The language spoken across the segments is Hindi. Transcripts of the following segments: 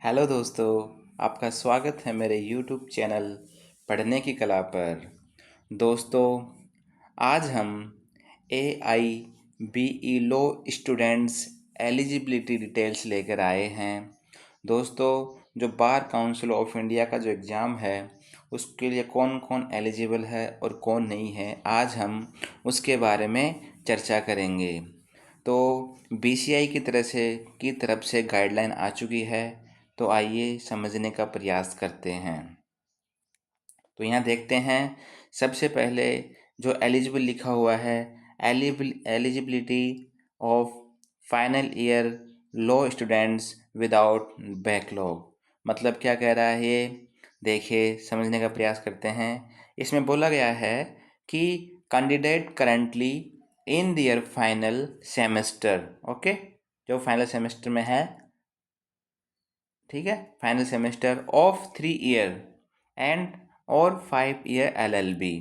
हेलो दोस्तों, आपका स्वागत है मेरे यूट्यूब चैनल पढ़ने की कला पर। दोस्तों, आज हम AIBE लो स्टूडेंट्स एलिजिबिलिटी डिटेल्स लेकर आए हैं। दोस्तों, जो बार काउंसिल ऑफ इंडिया का जो एग्ज़ाम है उसके लिए कौन कौन एलिजिबल है और कौन नहीं है, आज हम उसके बारे में चर्चा करेंगे। तो BCI की तरफ से गाइडलाइन आ चुकी है, तो आइए समझने का प्रयास करते हैं। तो यहाँ देखते हैं, सबसे पहले जो एलिजिबल लिखा हुआ है, eligibility of final year law students without backlog. मतलब क्या कह रहा है ये, देखिए समझने का प्रयास करते हैं। इसमें बोला गया है कि candidate currently in their final semester, okay, जो फाइनल सेमेस्टर में है, ठीक है, final semester of 3 year and और 5 year LLB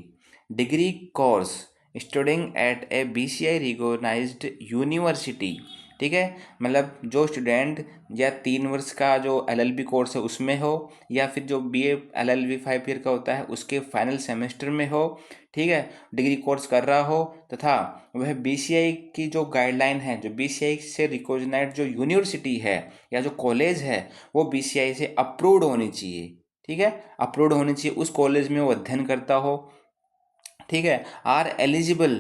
degree course studying at a BCI recognised university. ठीक है, मतलब जो स्टूडेंट या 3 वर्ष का जो LLB कोर्स है उसमें हो, या फिर जो BA LLB 5 ईयर का होता है उसके फाइनल सेमेस्टर में हो, ठीक है, डिग्री कोर्स कर रहा हो, तथा वह BCI की जो गाइडलाइन है, जो BCI से रिकॉग्नाइज्ड जो यूनिवर्सिटी है या जो कॉलेज है वो BCI से अप्रूव्ड होनी चाहिए। ठीक है, अप्रूव्ड होनी चाहिए, उस कॉलेज में वो अध्ययन करता हो। ठीक है, are eligible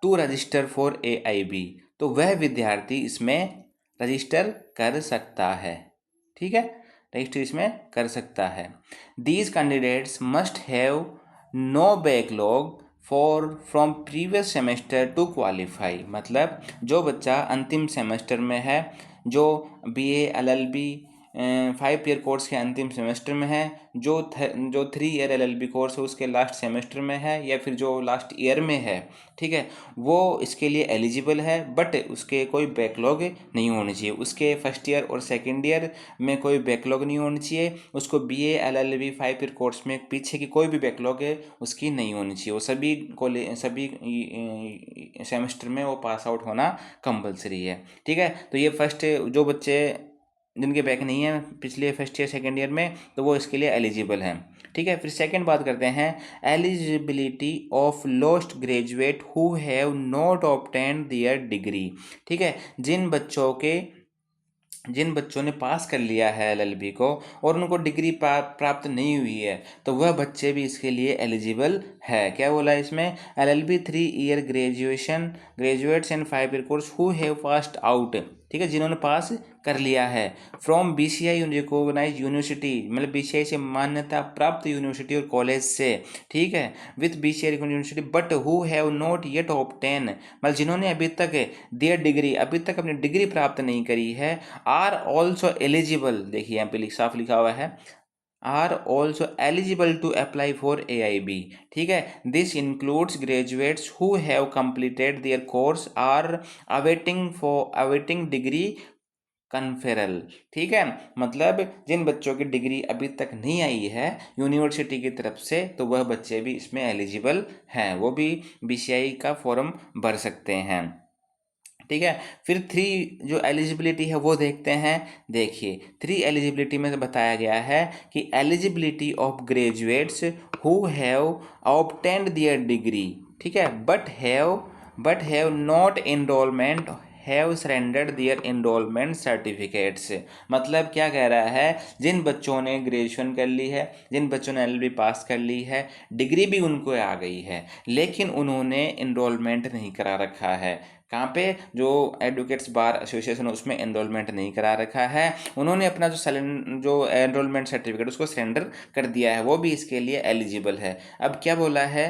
to register for AIB, तो वह विद्यार्थी इसमें रजिस्टर कर सकता है। ठीक है, रजिस्टर इसमें कर सकता है। These candidates must have no backlog for from previous semester to qualify. मतलब जो बच्चा अंतिम सेमेस्टर में है, जो BA LLB 5 ईयर कोर्स के अंतिम सेमेस्टर में है, जो 3 ईयर LLB कोर्स है उसके लास्ट सेमेस्टर में है, या फिर जो लास्ट ईयर में है, ठीक है, वो इसके लिए एलिजिबल है। बट उसके कोई बैकलॉग नहीं होनी चाहिए, उसके फर्स्ट ईयर और सेकेंड ईयर में कोई बैकलॉग नहीं होनी चाहिए। उसको BA LLB 5 ईयर कोर्स में पीछे की कोई भी बैकलॉग है उसकी नहीं होनी चाहिए। वो सभी सेमेस्टर में वो पास आउट होना कंपलसरी है। ठीक है, तो ये फर्स्ट, जो बच्चे जिनके बैक नहीं है पिछले फर्स्ट ईयर सेकेंड ईयर में, तो वो इसके लिए एलिजिबल हैं। ठीक है, फिर सेकंड बात करते हैं, eligibility of lost graduate who have not obtained their degree. ठीक है, जिन बच्चों ने पास कर लिया है LLB को और उनको डिग्री प्राप्त नहीं हुई है, तो वह बच्चे भी इसके लिए एलिजिबल है। क्या बोला इसमें, LLB 3 year graduates and 5 year course who have passed out. ठीक है, जिन्होंने पास कर लिया है फ्रॉम BCI रिकॉग्नाइज यूनिवर्सिटी, मतलब BCI से मान्यता प्राप्त यूनिवर्सिटी और कॉलेज से, ठीक है, with BCI university, but who have not yet obtain, मतलब जिन्होंने अभी तक देयर डिग्री, अभी तक अपनी डिग्री प्राप्त नहीं करी है, आर ऑल्सो एलिजिबल, देखिए यहाँ पे साफ लिखा हुआ है, are also eligible to apply for AIB। ठीक है, this includes graduates who have completed their course or awaiting degree conferral. ठीक है, मतलब जिन बच्चों की डिग्री अभी तक नहीं आई है यूनिवर्सिटी की तरफ से, तो वह बच्चे भी इसमें एलिजिबल हैं, वो भी BCI का फॉर्म भर सकते हैं। ठीक है, फिर 3 जो एलिजिबिलिटी है वो देखते हैं। देखिए 3 एलिजिबिलिटी में बताया गया है कि eligibility of graduates who have obtained their degree, ठीक है, but have not enrolment have surrendered their enrolment certificates. मतलब क्या कह रहा है, जिन बच्चों ने ग्रेजुएशन कर ली है, जिन बच्चों ने LLB पास कर ली है, डिग्री भी उनको आ गई है, लेकिन उन्होंने एनरोलमेंट नहीं करा रखा है। कहाँ पे, जो एडवोकेट्स बार एसोसिएशन है उसमें एनरोलमेंट नहीं करा रखा है, उन्होंने अपना जो एनरोलमेंट सर्टिफिकेट उसको सरेंडर कर दिया है, वो भी इसके लिए एलिजिबल है। अब क्या बोला है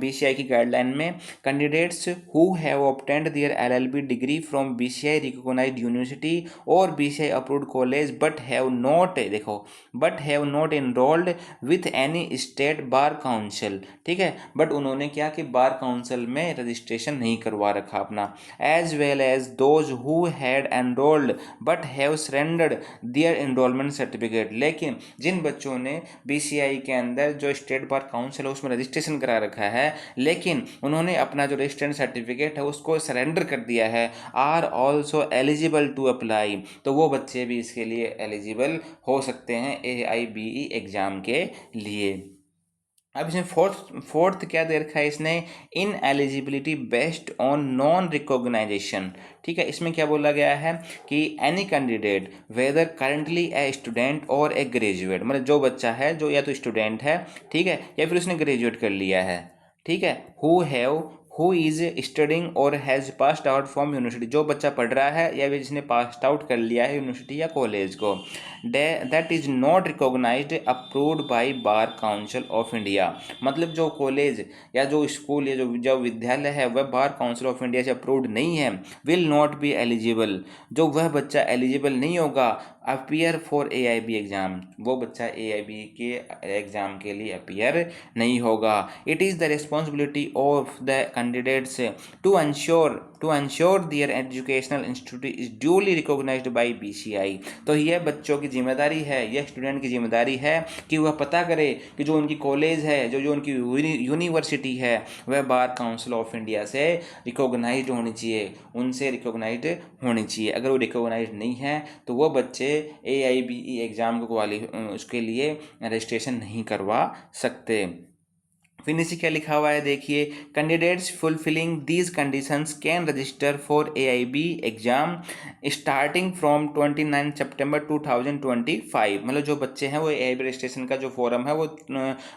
BCI की गाइडलाइन में, candidates who have obtained their LLB degree from BCI recognised university और BCI approved college but have not, देखो, but have not enrolled with any state bar council. ठीक है, बट उन्होंने क्या कि बार काउंसिल में रजिस्ट्रेशन नहीं करवा रखा अपना, as well as those who had enrolled but have surrendered their enrolment certificate. लेकिन जिन बच्चों ने बीसीआई के अंदर जो स्टेट बार काउंसिल है उसमें रजिस्ट्रेशन करा रखा है, लेकिन उन्होंने अपना जो रजिस्ट्रेशन सर्टिफिकेट है उसको सरेंडर कर दिया है, are also eligible to apply, तो वो बच्चे भी इसके लिए एलिजिबल हो सकते हैं AIBE एग्ज़ाम के लिए। अब इसमें फोर्थ क्या दे रखा है इसने, in eligibility based on non recognition. ठीक है, इसमें क्या बोला गया है कि any candidate whether currently a student और ए ग्रेजुएट, मतलब जो बच्चा है जो या तो स्टूडेंट है, ठीक है, या फिर उसने ग्रेजुएट कर लिया है, ठीक है, हु इज स्टडिंग और has passed out from university, जो बच्चा पढ़ रहा है या जिसने पास्ड आउट कर लिया है यूनिवर्सिटी या कॉलेज को, that is not recognised approved by Bar Council of India, मतलब जो कॉलेज या जो स्कूल या जो विद्यालय है वह बार काउंसिल ऑफ इंडिया से अप्रूव्ड नहीं है, विल नॉट बी एलिजिबल, जो वह बच्चा एलिजिबल नहीं होगा अपीयर फॉर AIB एग्ज़ाम, वो बच्चा AIB के एग्ज़ाम के लिए अपीयर नहीं होगा। It is the responsibility of the candidates to ensure their educational institute is duly recognised by BCI, तो यह बच्चों की जिम्मेदारी है, यह स्टूडेंट की जिम्मेदारी है कि वह पता करे कि जो उनकी कॉलेज है, जो उनकी यूनिवर्सिटी है, वह बार काउंसिल ऑफ इंडिया से रिकॉग्नाइज्ड होनी चाहिए, उनसे रिकॉग्नाइज्ड होनी चाहिए। अगर वो रिकॉग्नाइज्ड नहीं है तो वो बच्चे AIBE एग्ज़ाम को उसके लिए रजिस्ट्रेशन नहीं करवा सकते। फिर नीचे क्या लिखा हुआ है देखिए, candidates fulfilling these conditions can register for AIB exam starting from 29 सितंबर 2025, मतलब जो बच्चे हैं वो AIB रजिस्ट्रेशन का जो फॉर्म है वो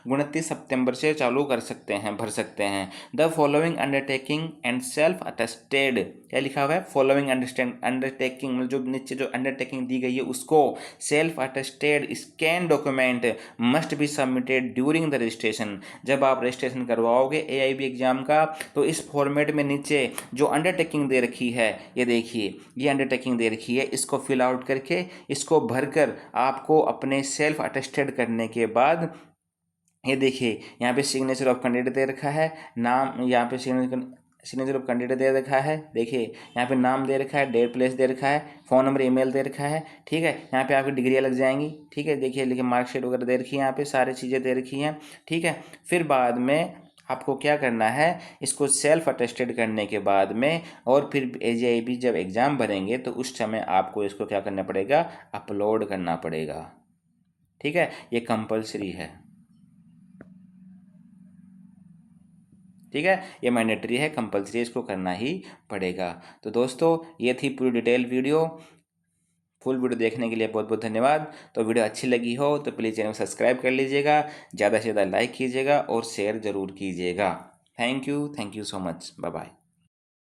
29 सितंबर से चालू कर सकते हैं, भर सकते हैं। The following undertaking and self attested, क्या लिखा हुआ है, फॉलोइंग अंडरटेकिंग, मतलब जो नीचे जो अंडरटेकिंग दी गई है उसको self attested scan document must be submitted during the registration, जब आप रजिस्ट्रेशन करवाओगे AIB एग्ज़ाम का तो इस फॉर्मेट में नीचे जो अंडरटेकिंग दे रखी है, ये देखिए ये अंडरटेकिंग दे रखी है, इसको फिल आउट करके इसको भरकर आपको अपने सेल्फ अटेस्टेड करने के बाद, ये देखिए यहाँ पे सिग्नेचर ऑफ कैंडिडेट दे रखा है, नाम यहाँ पे सिग्नेचर ऑफ कैंडिडेट दे रखा है, देखिए यहाँ पे नाम दे रखा है, डेट प्लेस दे रखा है, फ़ोन नंबर ईमेल दे रखा है, ठीक है, यहाँ पे आपकी डिग्रियाँ लग जाएंगी, ठीक है, देखिए लेकिन मार्कशीट वगैरह दे रखी है, यहाँ पे सारी चीज़ें दे रखी हैं, ठीक है। फिर बाद में आपको क्या करना है, इसको सेल्फ अटेस्टेड करने के बाद में और फिर AIB जब एग्ज़ाम भरेंगे तो उस समय आपको इसको क्या करना पड़ेगा, अपलोड करना पड़ेगा, ठीक है, ये कंपलसरी है, ठीक है, ये मैंडेटरी है, कंपलसरी, इसको करना ही पड़ेगा। तो दोस्तों ये थी पूरी डिटेल वीडियो, फुल वीडियो देखने के लिए बहुत बहुत धन्यवाद। तो वीडियो अच्छी लगी हो तो प्लीज़ चैनल को सब्सक्राइब कर लीजिएगा, ज़्यादा से ज़्यादा लाइक कीजिएगा और शेयर ज़रूर कीजिएगा। Thank you so much, bye bye.